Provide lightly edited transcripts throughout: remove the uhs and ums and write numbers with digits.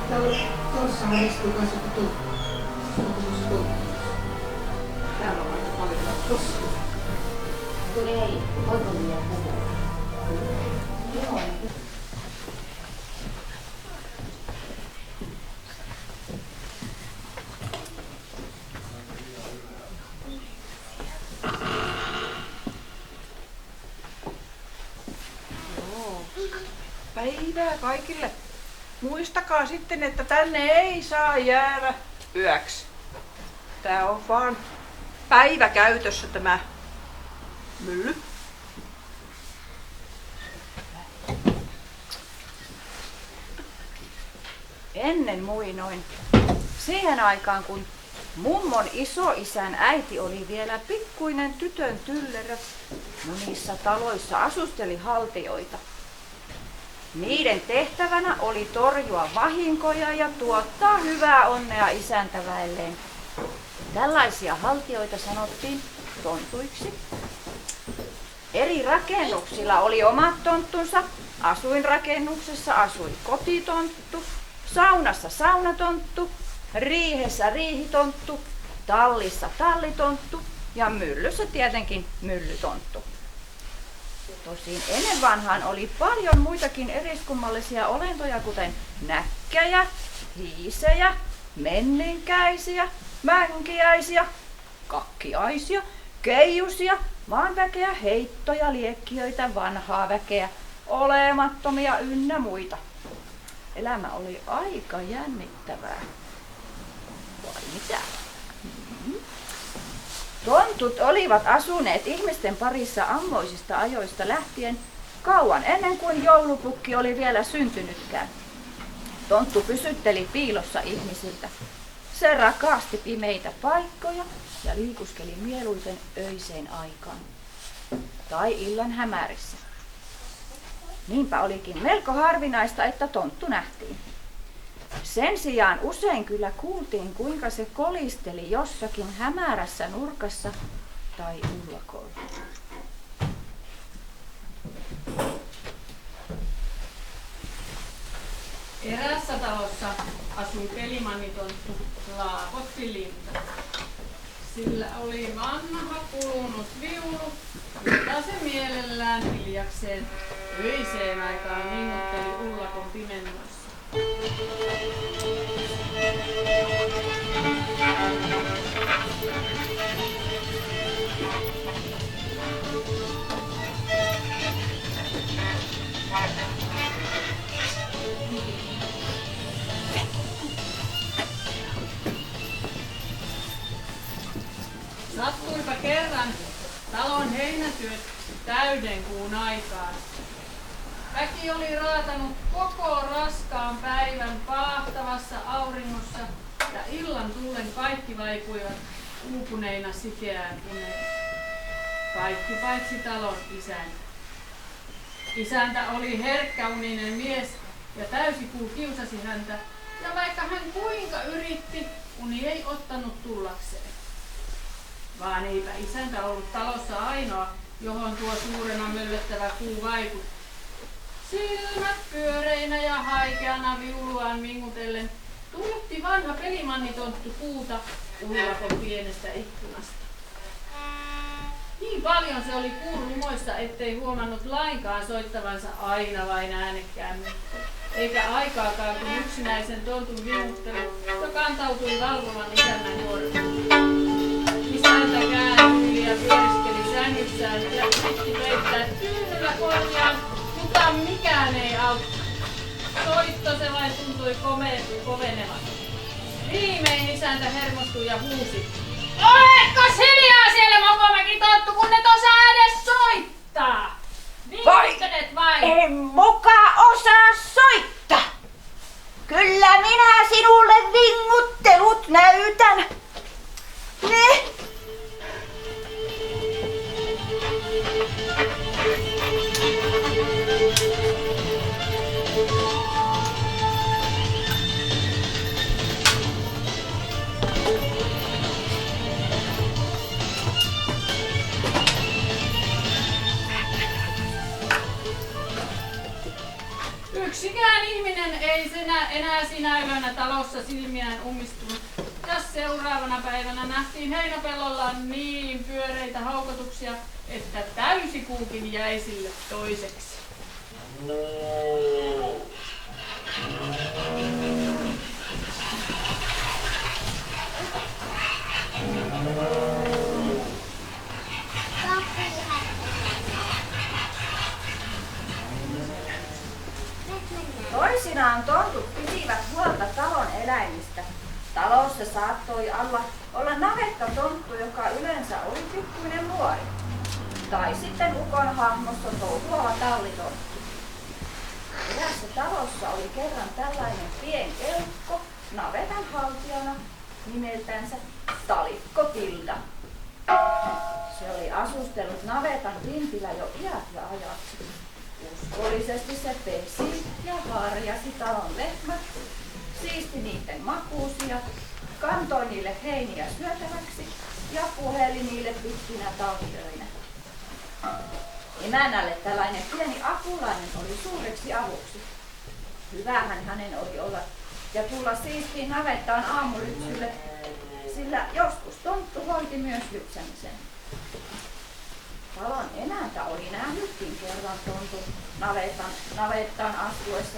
Tuossa istuu kanssa joku tuo. Täällä on aika paljon. Tossa. Kun ei kotonia puhu. Joo. Päivää kaikille. Muistakaa sitten, että tänne ei saa jäädä yöksi. Tää on vaan päiväkäytössä tämä mylly. Ennen muinoin, siihen aikaan kun mummon isoisän äiti oli vielä pikkuinen tytön tyllerö, monissa taloissa asusteli haltioita. Niiden tehtävänä oli torjua vahinkoja ja tuottaa hyvää onnea isäntäväelleen. Tällaisia haltioita sanottiin tontuiksi. Eri rakennuksilla oli omat tonttunsa. Asuinrakennuksessa asui kotitonttu, saunassa saunatonttu, riihessä riihitonttu, tallissa tallitonttu ja myllyssä tietenkin myllytonttu. Tosin ennen vanhaan oli paljon muitakin eriskummallisia olentoja, kuten näkkäjä, hiisejä, menninkäisiä, mänkiäisiä, kakkiaisia, keijusia, maanväkeä, heittoja, liekkiöitä, vanhaa väkeä, olemattomia ynnä muita. Elämä oli aika jännittävää. Vai mitä? Tontut olivat asuneet ihmisten parissa ammoisista ajoista lähtien kauan ennen kuin joulupukki oli vielä syntynytkään. Tonttu pysytteli piilossa ihmisiltä. Se rakasti pimeitä paikkoja ja liikuskeli mieluiten öiseen aikaan tai illan hämärissä. Niinpä olikin melko harvinaista, että tonttu nähtiin. Sen sijaan usein kyllä kuultiin, kuinka se kolisteli jossakin hämärässä nurkassa tai ullakolla. Eräässä talossa asui pelimannitonttu Laapotti Linta. Sillä oli vanha kulunut viulu, jota se mielellään hiljakseen öiseen aikaan vingutteli ullakon pimennoissa. Sattuipa kerran talon heinätyöt täyden kuun aikaan. Väki oli raatanut koko raskaan päivän paahtavassa auringossa ja illan tullen kaikki vaikuivat uupuneina sikeään uneen. Kaikki paitsi talon isäntä. Isäntä oli herkkäuninen mies ja täysikuu kiusasi häntä, ja vaikka hän kuinka yritti, uni ei ottanut tullakseen. Vaan eipä isäntä ollut talossa ainoa, johon tuo suurena möllöttävä kuu vaikutti. Silmät pyöreinä ja haikeana viuluaan vingutellen tuijotti vanha pelimannitonttu puuta ullakon pienestä ikkunasta. Niin paljon se oli kuun lumoissa, ettei huomannut lainkaan soittavansa aina vain äänekkäämmin. Eikä aikaakaan, kun yksinäisen tontun vinguttelu jo kantautui valvovan isännän korviin. Isäntä kääntyi ja pyöriskeli sängyssään ja yritti peittää tyynyllä korjaan, mutta mikään ei auttanut. Soitto se vain tuntui kovenevan. Viimein isäntä hermostui ja huusi: "Oletkos hiljaa siellä, Mokomäki tonttu, kun et osaa edes soittaa? Vinkuttelet vain." En muka osaa soittaa. Kyllä minä sinulle vinguttelut näytän. Ne. Yksikään ihminen ei enää sinä yönä talossa silmiään ummistunut. Ja seuraavana päivänä nähtiin heinäpellolla niin pyöreitä haukotuksia, että täysikuukin jäi sille toiseksi. Toisinaan tontut pitivät huolta talon eläimistä. Talossa saattoi olla navettatonttu, joka yleensä oli pikkuinen nuori. Tai sitten ukon hahmossa touhuava tallitonttu. Erässä talossa oli kerran tällainen pieneukko navetan haltijana nimeltänsä Talikko Tilda. Se oli asustellut navetan vintillä jo iät ja ajat. Uskollisesti se pesi ja harjasi talon lehmät, siisti niiden makuusia, kantoi niille heiniä syötäväksi ja puheli niille pitkinä talviöinä. Emännälle tällainen pieni apulainen oli suureksi avuksi. Hyvähän hänen oli olla ja tulla siistiin navettaan aamulypsylle, sillä joskus tonttu hoiti myös lypsämisen. Talon emäntä oli nähnytkin kerran tontun navettaan astuessa.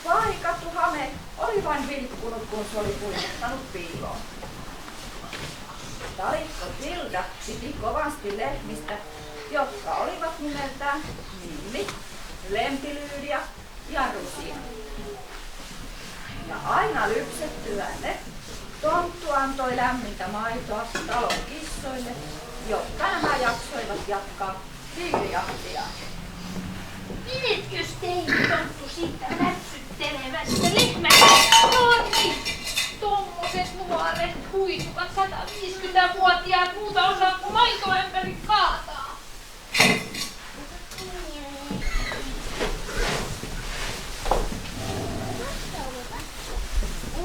Paikattu hame oli vain vilkkunut, kun se oli puinottanut piiloon. Talikko Tilda piti kovasti lehmistä, jotka olivat nimeltään Milli, Lempilyydia ja Rusina. Ja aina lypsettyään ne, tonttu antoi lämmintä maitoa talon kissoille, jotta nämä jaksoivat jatkaa viljahtiaan. Pidetkös teitä tonttu siitä läpsyttelemästä lehmästä? No niin, tommoset nuoret huisukat 150-vuotiaat muuta osaa kuin maitoämpäri kaataa.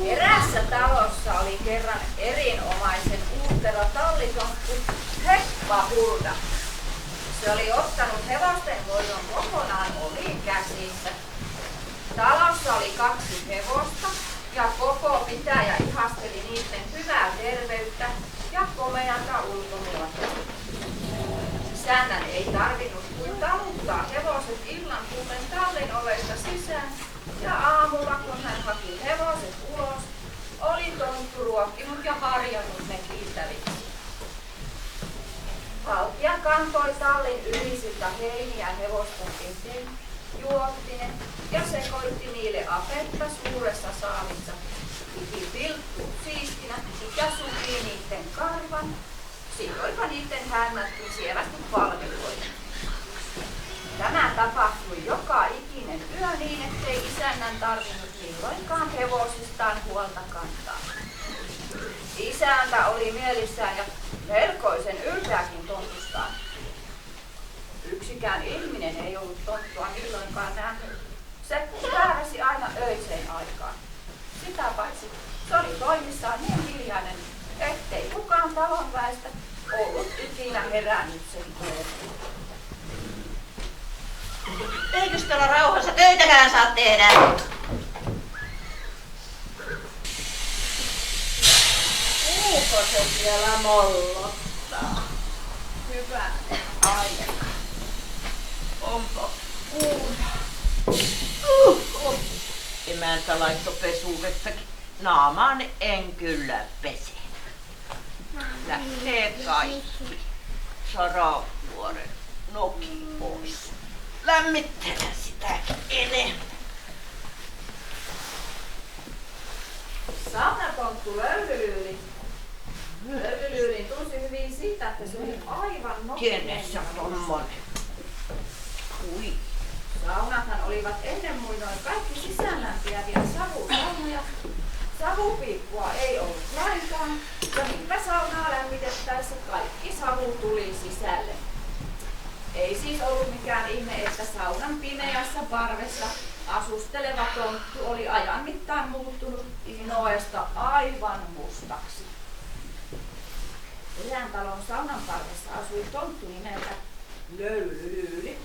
Erässä talossa oli kerran erinomaisen uuttera tallitonttu Heppa Hulda. Se oli ottanut hevosten hoidon kokonaan omiin käsiinsä. Talossa oli 2 hevosta ja koko pitäjä ihasteli niiden hyvää terveyttä ja komeata ulkomuotoa. Isännän ei tarvinnut kuin taluttaa hevoset illan tullen tallin ovesta sisään ja aamulla kun hän haki hevoset ulos, oli tonttu ruokkinut ja harjannut ne kiitäviksi. Haltija kantoi tallin ylisiltä heiniä hevosten eteen, juotti ne ja sekoitti niille apetta suuressa saavissa. Piti pilttua siistinä ja suki niiden karvan, sijoipa niiden hännätkin sievästi palveluille. Tämä tapahtui joka ikinen yö niin, ettei isännän tarvinnut milloinkaan hevosistaan huolta kantaa. Isäntä oli mielissään ja melkoisen ylpeäkin tontustaan. Yksikään ihminen ei ollut tonttua milloinkaan nähnyt. Se kääräsi aina öiseen aikaan. Sitä paitsi se oli toimissaan niin hiljainen, ettei kukaan talon väestä ollut ikinä herännyt sen kuultiin. Eikös täällä rauhassa töitäkään saa tehdä? Kuuko se siellä mollottaa? Hyvä aina. Onpa kuuma. Emäntä laittoi pesuvettäkin. Naamaan en kyllä pese. Lähtee kaikki. Saravuoren noki pois. Lämmittelen sitä enemmän. Saunatonttu Löylylyyli. Löylylyylin tunsi hyvin siitä, että se oli aivan nokinen. Kenessä tommonen? Ui. Saunathan olivat ennen muinoin kaikki sisäänlämpiäviä savusaunoja. Savupiippua ei ollut lainkaan, ja niinpä saunaa lämmitettäessä kaikki savu tuli sisälle. Ei siis ollut mikään ihme, että saunan pimeässä parvessa asusteleva tonttu oli ajan mittaan muuttunut inoesta aivan mustaksi. Erään talon saunan parvessa asui tonttu nimeltä Löylylyyli.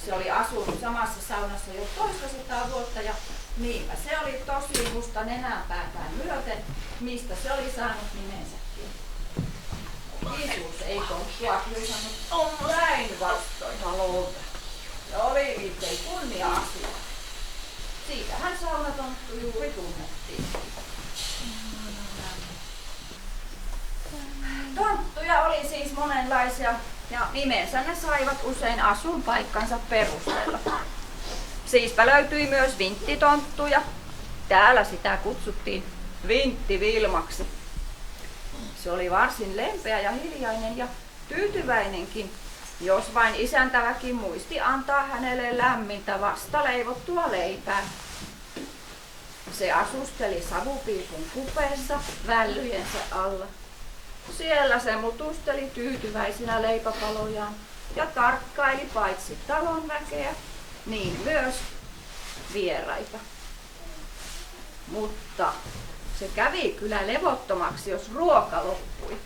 Se oli asunut samassa saunassa jo 200 vuotta ja Niinpä se oli tosi musta nenänpäätään myöten, mistä se oli saanut nimensäkin. Jeesus ei tonttua kiusannut päinvastoin halolta. Ja oli miltei kunnia-asia. Siitähän saunatonttu juuri tunnettiin. Tonttuja oli siis monenlaisia ja nimensä ne saivat usein asuinpaikkansa perusteella. Siispä löytyi myös vinttitonttuja. Täällä sitä kutsuttiin Vinttivilmaksi. Se oli varsin lempeä ja hiljainen ja tyytyväinenkin, jos vain isäntäväki muisti antaa hänelle lämmintä vasta leivottua leipää. Se asusteli savupiipun kupeessa vällyjensä alla. Siellä se mutusteli tyytyväisinä leipäpalojaan ja tarkkaili paitsi talon väkeä, niin myös vieraita. Mutta se kävi kyllä levottomaksi, jos ruoka loppui.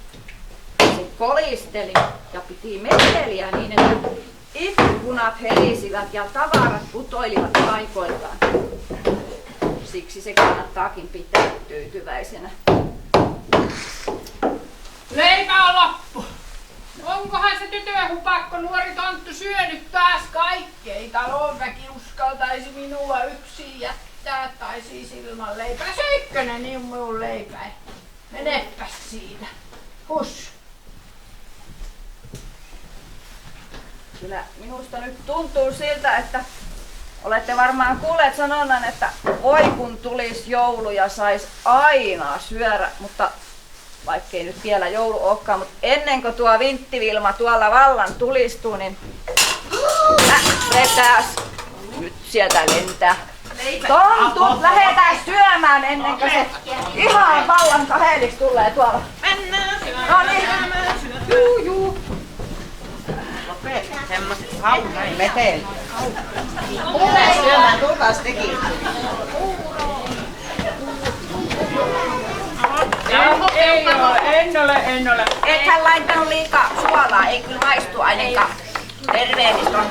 Se kolisteli ja piti meteliä niin, että ikkunat helisivät ja tavarat putoilivat paikoiltaan. Siksi se kannattaakin pitää tyytyväisenä. Leipä on loppu. Onkohan se tytön hupakko nuori tonttu syönyt taas kaikkea? Talonväki uskaltaisi minua yksin jättää tai siis ilman leipää. Söikkönen niin minun leipäi. Menepäs siitä. Hus. Kyllä minusta nyt tuntuu siltä, että olette varmaan kuulleet sanonnan, että voi kun tulisi joulu ja sais aina syödä, mutta vaikkei nyt vielä joulu olekaan, mutta ennen kuin tuo Vinttivilma tuolla vallan tulistuu, niin lähdetään nyt sieltä lentää. Tontut, lähdetään syömään ennen kuin se ihan vallan kaheliksi tulee tuolla. Mennään syömään. No niin. Juu. Semmoset kauhean meteet. Mennään syömään, tulkaas tekin. En ole. Ethän laittanut liikaa suolaa, ei kyllä maistu ainakaan. Terveellistä on.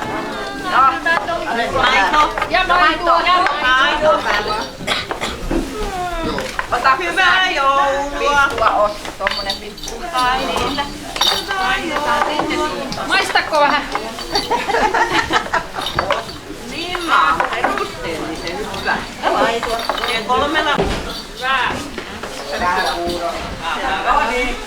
Maito. Ja maitoa. Ota Hyvää joulua. vittua on, tommonen vittu. Ai niitä. Maistako vähän? Niin maa. Perusteellisen hyvä. Maito. Ja 3. Hyvää. No niin.